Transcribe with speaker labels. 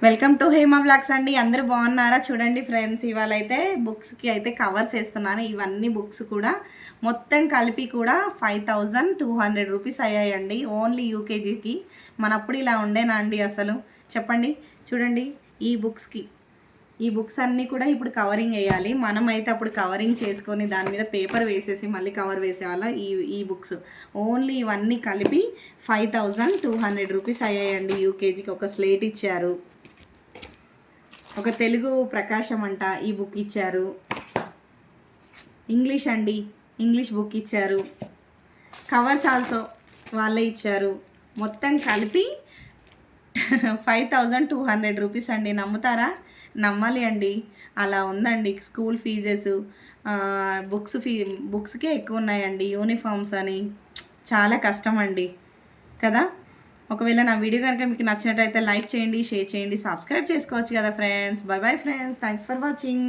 Speaker 1: Welcome to Hema blogs అండి. అందరూ బాగున్నారా? చూడండి ఫ్రెండ్స్, ఇవాళ అయితే బుక్స్కి అయితే కవర్స్ వేస్తున్నాను. ఇవన్నీ బుక్స్ కూడా మొత్తం కలిపి కూడా 5200 రూపీస్ అయ్యాయండి ఓన్లీ యూకేజీకి. మనప్పుడు ఇలా ఉండేనా అండి అసలు? చెప్పండి. చూడండి, ఈ బుక్స్ అన్నీ కూడా ఇప్పుడు కవరింగ్ వేయాలి. మనమైతే అప్పుడు కవరింగ్ చేసుకొని దాని మీద పేపర్ వేసేసి మళ్ళీ కవర్ వేసేవాళ్ళం. ఈ బుక్స్ ఓన్లీ ఇవన్నీ కలిపి 5200 రూపీస్ అయ్యాయండి యూకేజీకి. ఒక స్లేట్ ఇచ్చారు, ఒక తెలుగు ప్రకాశం అంట ఈ బుక్ ఇచ్చారు, ఇంగ్లీష్ అండి ఇంగ్లీష్ బుక్ ఇచ్చారు, కవర్స్ ఆల్సో వాళ్ళే ఇచ్చారు. మొత్తం కలిపి 5200 రూపీస్ అండి. నమ్ముతారా? నమ్మాలి అండి. అలా ఉందండి స్కూల్ ఫీజెస్. బుక్స్కే ఎక్కువ ఉన్నాయండి. యూనిఫామ్స్ అని చాలా కష్టం అండి కదా. ఒకవేళ నా వీడియో కనుక మీకు నచ్చినట్టయితే లైక్ చేయండి, షేర్ చేయండి, సబ్స్క్రైబ్ చేసుకోవచ్చు కదా friends. By bye friends, thanks for watching.